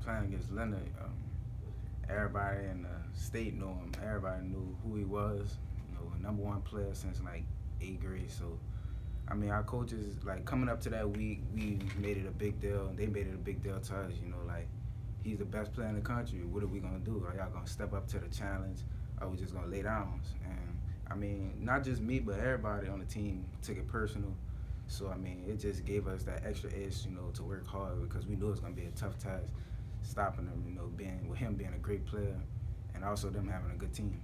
playing against Leonard, everybody in the state knew him. Everybody knew who he was. Number one player since like 8th grade. So, I mean, our coaches, like, coming up to that week, we made it a big deal. They made it a big deal to us. Like, he's the best player in the country. What are we gonna do? Are y'all gonna step up to the challenge? Or are we just gonna lay down? And I mean, not just me, but everybody on the team took it personal. So, I mean, it just gave us that extra edge, to work hard because we knew it was going to be a tough task stopping him, being a great player and also them having a good team.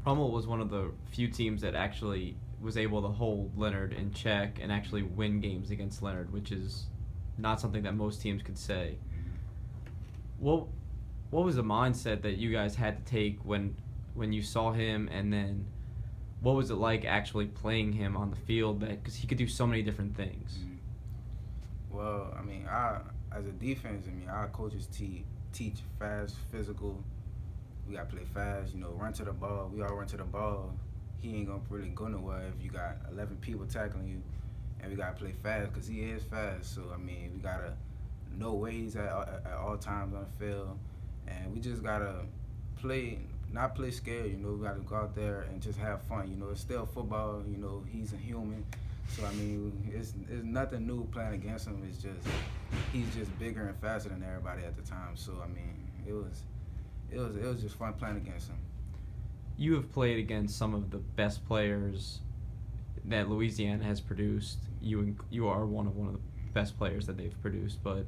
Rummel was one of the few teams that actually was able to hold Leonard in check and actually win games against Leonard, which is not something that most teams could say. What was the mindset that you guys had to take when you saw him, and then what was it like actually playing him on the field? Because he could do so many different things. Well, I mean, as a defense, our coaches teach fast, physical. We got to play fast, run to the ball. We all run to the ball. He ain't going to really go nowhere if you got 11 people tackling you, and we got to play fast because he is fast. So, I mean, we got to know where he's at all times on the field, and we just got to not play scared, we got to go out there and just have fun. It's still football, he's a human. So, I mean, it's nothing new playing against him. It's just, he's just bigger and faster than everybody at the time. So, I mean, it was just fun playing against him. You have played against some of the best players that Louisiana has produced. You are one of the best players that they've produced, but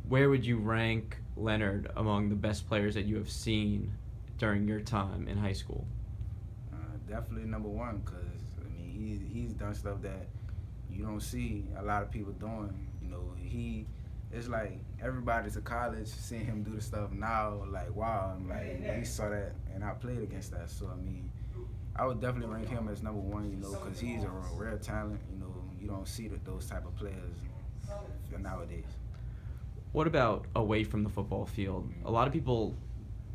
where would you rank Leonard among the best players that you have seen during your time in high school? Definitely number one, because he's done stuff that you don't see a lot of people doing. It's like everybody's at college seeing him do the stuff now. Like, wow, I'm like, we saw that and I played against that. So, I mean, I would definitely rank him as number one, because he's a rare talent. You don't see those type of players nowadays. What about away from the football field? A lot of people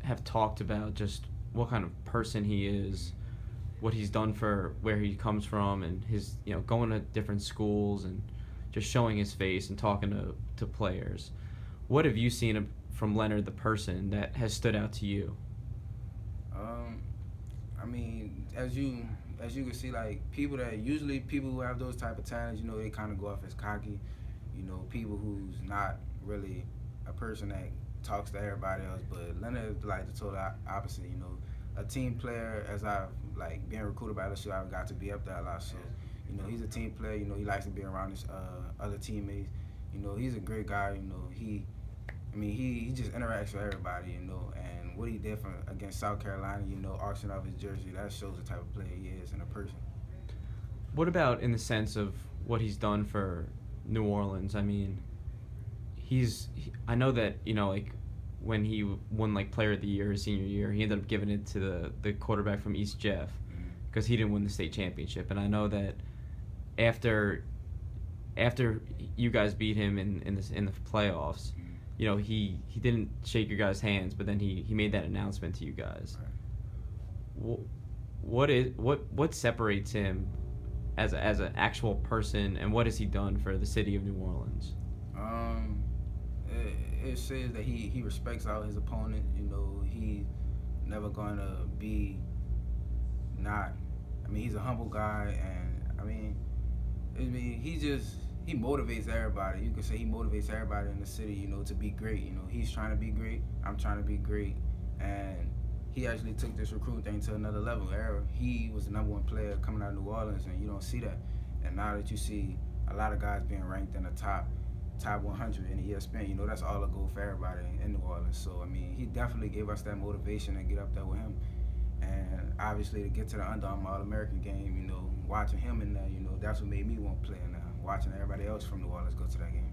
have talked about just what kind of person he is, what he's done for where he comes from, and his, going to different schools and just showing his face and talking to players. What have you seen from Leonard the person that has stood out to you? I mean, as you can see, like, people who have those type of talents, they kind of go off as cocky. People who's not really a person that talks to everybody else, but Leonard is like the total opposite. A team player. As I've being recruited by LSU, I've got to be up there a lot. So, he's a team player. He likes to be around his other teammates. He's a great guy. He just interacts with everybody. And what he did against South Carolina, auctioning off his jersey, that shows the type of player he is and a person. What about in the sense of what he's done for New Orleans? I mean, I know that, when he won Player of the Year his senior year, he ended up giving it to the quarterback from East Jeff because he didn't win the state championship. And I know that after you guys beat him in the playoffs, he didn't shake your guys' hands, but then he made that announcement to you guys. What separates him as an actual person, and what has he done for the city of New Orleans? It says that he respects all his opponents. He's never gonna be not. He's a humble guy, and he motivates everybody. You could say he motivates everybody in the city, to be great. He's trying to be great. I'm trying to be great, and he actually took this recruit thing to another level. He was the number one player coming out of New Orleans, and you don't see that. And now that you see a lot of guys being ranked in the top 100 in the ESPN, that's all a goal for everybody in New Orleans. So, he definitely gave us that motivation to get up there with him. And obviously to get to the Under Armour All-American game, watching him in there, that's what made me want to play now, watching everybody else from New Orleans go to that game.